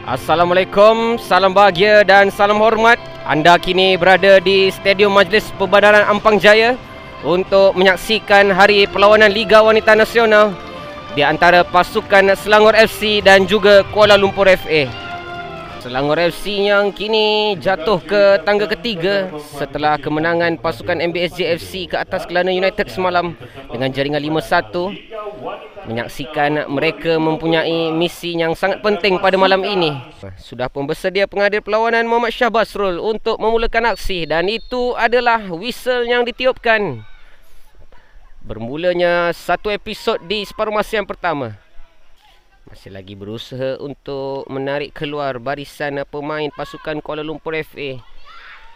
Assalamualaikum, salam bahagia dan salam hormat. Anda kini berada di Stadium Majlis Perbandaran Ampang Jaya untuk menyaksikan hari perlawanan Liga Wanita Nasional di antara pasukan Selangor FC dan juga Kuala Lumpur FA. Selangor FC yang kini jatuh ke tangga ketiga setelah kemenangan pasukan MBSJ FC ke atas Kelana United semalam dengan jaringan 5-1. Menyaksikan mereka mempunyai misi yang sangat penting pada malam ini. Sudah pun bersedia pengadil perlawanan Muhammad Shah Basrul untuk memulakan aksi, dan itu adalah whistle yang ditiupkan. Bermulanya satu episod di separuh masa yang pertama. Masih lagi berusaha untuk menarik keluar barisan pemain pasukan Kuala Lumpur FA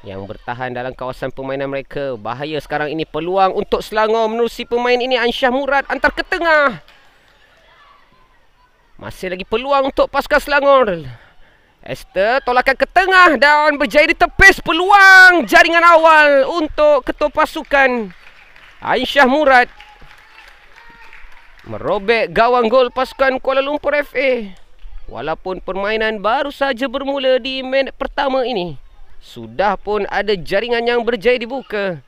yang bertahan dalam kawasan permainan mereka. Bahaya sekarang ini, peluang untuk Selangor menerusi pemain ini. Ansyah Murad antar ke tengah. Masih lagi peluang untuk pasukan Selangor. Esther tolakan ke tengah dan berjaya ditepis peluang jaringan awal untuk ketua pasukan. Ansyah Murad merobek gawang gol pasukan Kuala Lumpur FA. Walaupun permainan baru saja bermula di minit pertama ini, sudah pun ada jaringan yang berjaya dibuka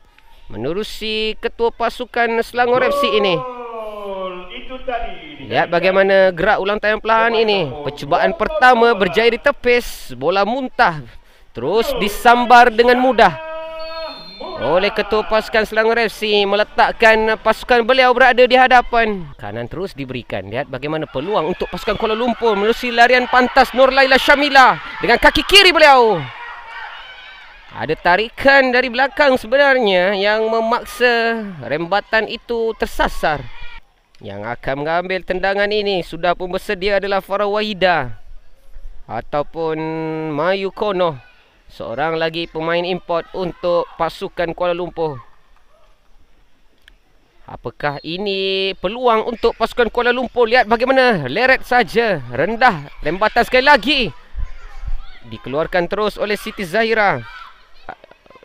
menerusi ketua pasukan Selangor FC ini. Lihat bagaimana gerak ulang tayang perlahan ini. Percubaan pertama berjaya ditepis, bola muntah terus disambar dengan mudah oleh ketua pasukan Selangor FC, meletakkan pasukan beliau berada di hadapan. Kanan terus diberikan. Lihat bagaimana peluang untuk pasukan Kuala Lumpur menerusi larian pantas Nur Laila Syamila dengan kaki kiri beliau. Ada tarikan dari belakang sebenarnya yang memaksa rembatan itu tersasar. Yang akan mengambil tendangan ini sudah pun bersedia adalah Farah Wahida ataupun Mayu Kono, seorang lagi pemain import untuk pasukan Kuala Lumpur. Apakah ini peluang untuk pasukan Kuala Lumpur? Lihat bagaimana leret saja, rendah rembatan sekali lagi. Dikeluarkan terus oleh Siti Zahira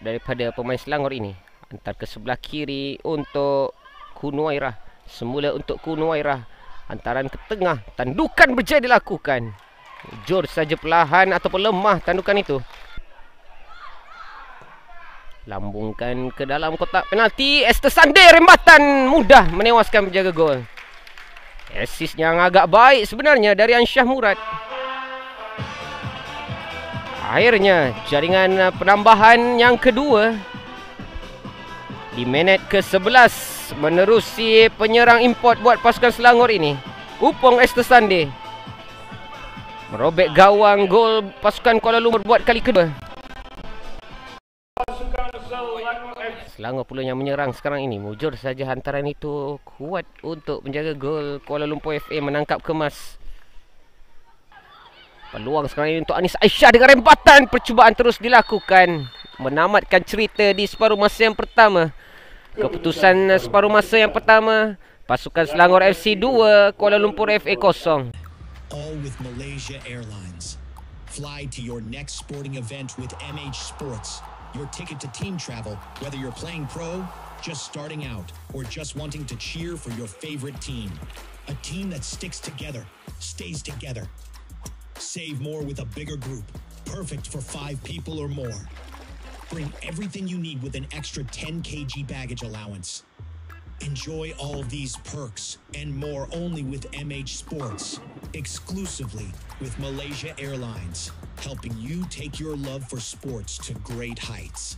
daripada pemain Selangor ini. Antar ke sebelah kiri untuk Kunuwairah. Semula untuk Kunuwairah, antaran ke tengah, tandukan berjaya dilakukan. Jor saja perlahan ataupun lemah tandukan itu. Lambungkan ke dalam kotak penalti. Esther Sande, rembatan mudah menewaskan penjaga gol. Assist yang agak baik sebenarnya dari Ansyah Murad. Akhirnya jaringan penambahan yang kedua di minit ke-11 menerusi penyerang import buat pasukan Selangor ini. Upong Esther Sande merobek gawang gol pasukan Kuala Lumpur buat kali kedua. Selangor pula yang menyerang sekarang ini. Mujur saja hantaran itu kuat untuk menjaga gol Kuala Lumpur FA menangkap kemas. Peluang sekarang ini untuk Anis Aisyah dengan rembatan. Percubaan terus dilakukan menamatkan cerita di separuh masa yang pertama. Keputusan separuh masa yang pertama, pasukan Selangor FC 2, Kuala Lumpur FA 0. All with Malaysia Airlines. Fly to your next sporting event with MH Sports. Your ticket to team travel, whether you're playing pro, just starting out, or just wanting to cheer for your favorite team. A team that sticks together, stays together. Save more with a bigger group, perfect for 5 people or more. Bring everything you need with an extra 10 kg baggage allowance. Enjoy all these perks and more only with MH Sports, exclusively with Malaysia Airlines, helping you take your love for sports to great heights.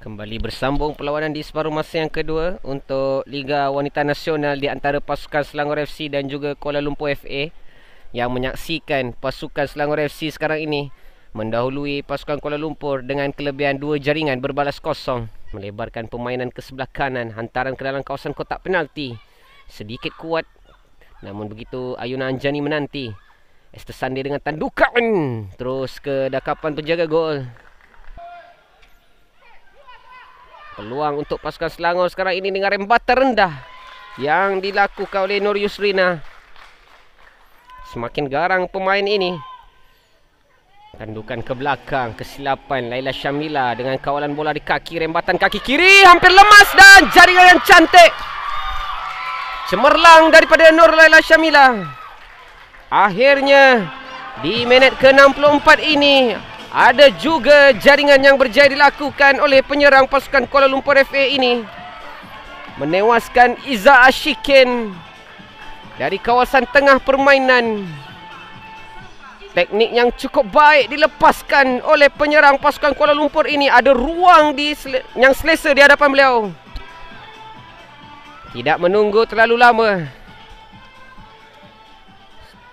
Kembali bersambung perlawanan di separuh masa yang kedua untuk Liga Wanita Nasional di antara pasukan Selangor FC dan juga Kuala Lumpur FA. Yang menyaksikan pasukan Selangor FC sekarang ini mendahului pasukan Kuala Lumpur dengan kelebihan 2 jaringan berbalas kosong. Melebarkan permainan ke sebelah kanan, hantaran ke dalam kawasan kotak penalti. Sedikit kuat, namun begitu Ayuna Anjani menanti. Esther Sande dengan tandukan terus ke dakapan penjaga gol. Peluang untuk pasukan Selangor sekarang ini dengan rembatan rendah yang dilakukan oleh Nur Yusrina. Semakin garang pemain ini. Tandukan ke belakang, kesilapan Laila Syamila dengan kawalan bola di kaki, rembatan kaki kiri hampir lemas dan jaringan yang cantik cemerlang daripada Nur Laila Syamila. Akhirnya di minit ke-64 ini ada juga jaringan yang berjaya dilakukan oleh penyerang pasukan Kuala Lumpur FA ini, menewaskan Iza Ashikin dari kawasan tengah permainan. Teknik yang cukup baik dilepaskan oleh penyerang pasukan Kuala Lumpur ini. Ada ruang yang selesa di hadapan beliau. Tidak menunggu terlalu lama,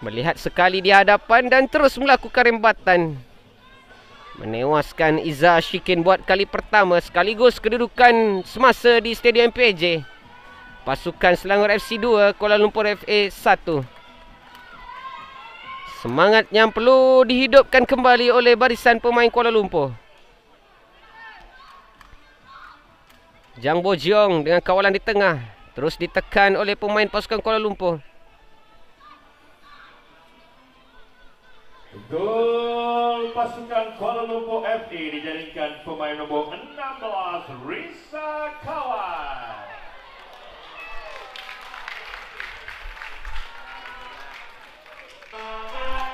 melihat sekali di hadapan dan terus melakukan rembatan, menewaskan Iza Ashikin buat kali pertama, sekaligus kedudukan semasa di Stadium MPJ. Pasukan Selangor FC 2, Kuala Lumpur FA 1. Semangat yang perlu dihidupkan kembali oleh barisan pemain Kuala Lumpur. Jang Bojiong dengan kawalan di tengah, terus ditekan oleh pemain pasukan Kuala Lumpur. Gol pasukan Kuala Lumpur FA dijaringkan pemain nombor 16 Risa Kawan.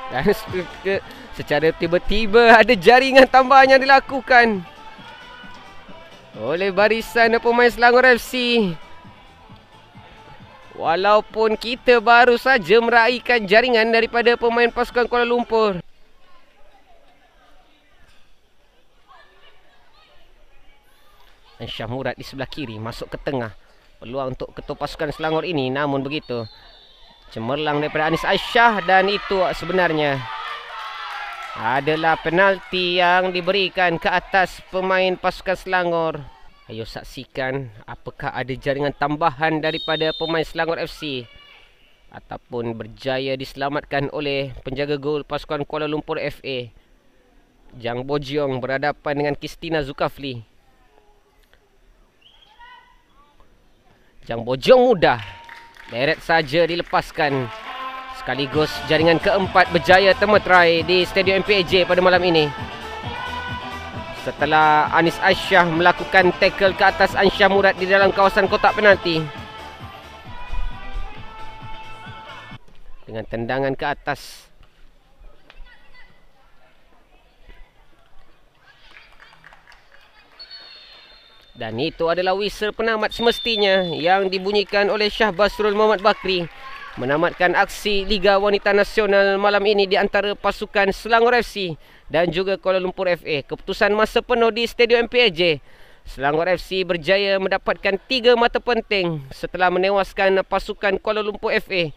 Dan secara tiba-tiba ada jaringan tambahan yang dilakukan oleh barisan pemain Selangor FC. Walaupun kita baru saja meraihkan jaringan daripada pemain pasukan Kuala Lumpur. Ansyah Murad di sebelah kiri, masuk ke tengah. Peluang untuk ketua pasukan Selangor ini, namun begitu cemerlang daripada Anis Aisyah, dan itu sebenarnya adalah penalti yang diberikan ke atas pemain pasukan Selangor. Ayo saksikan apakah ada jaringan tambahan daripada pemain Selangor FC ataupun berjaya diselamatkan oleh penjaga gol pasukan Kuala Lumpur FA. Jang Bojiong berhadapan dengan Kristina Zulkifli. Jang Bojiong mudah, deret saja dilepaskan. Sekaligus jaringan keempat berjaya termetrai di Stadium MPJ pada malam ini. Setelah Anis Aisyah melakukan tackle ke atas Ansyah Murad di dalam kawasan kotak penalti dengan tendangan ke atas. Dan itu adalah whistle penamat semestinya yang dibunyikan oleh Shah Basrul Muhammad Bakri, menamatkan aksi Liga Wanita Nasional malam ini di antara pasukan Selangor FC dan juga Kuala Lumpur FA. Keputusan masa penuh di Stadium MPJ. Selangor FC berjaya mendapatkan 3 mata penting setelah menewaskan pasukan Kuala Lumpur FA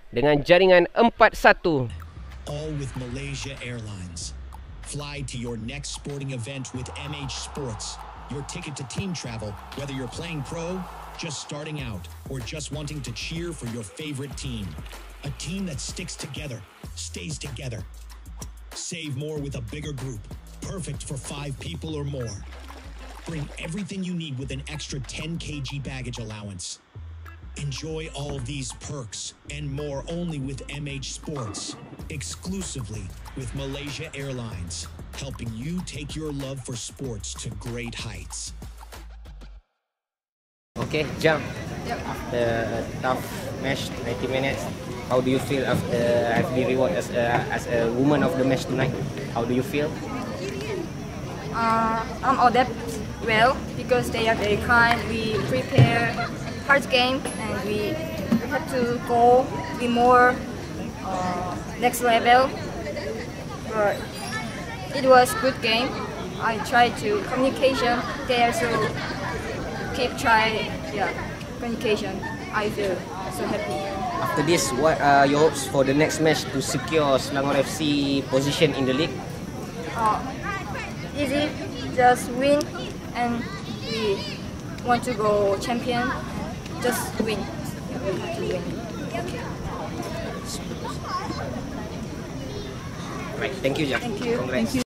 dengan jaringan 4-1. All with Malaysia Airlines. Fly to your next sporting event with MH Sports. Your ticket to team travel, whether you're playing pro, just starting out, or just wanting to cheer for your favorite team. A team that sticks together, stays together. Save more with a bigger group, perfect for 5 people or more. Bring everything you need with an extra 10 kg baggage allowance. Enjoy all these perks and more only with MH Sports, exclusively with Malaysia Airlines, helping you take your love for sports to great heights. Okay, Jang. Yep. After a tough match, 90 minutes, how do you feel after having the reward as a woman of the match tonight? How do you feel? I'm all that well because they are very kind. We prepare hard game and we have to go be more next level. But it was good game. I tried to communication there, so keep try communication. I feel so happy. After this, what are your hopes for the next match to secure Selangor FC position in the league? Easy, just win, and we want to go champion. Just win. We have to win. Right, thank you, Jang. Thank you. Congrats. Thank you.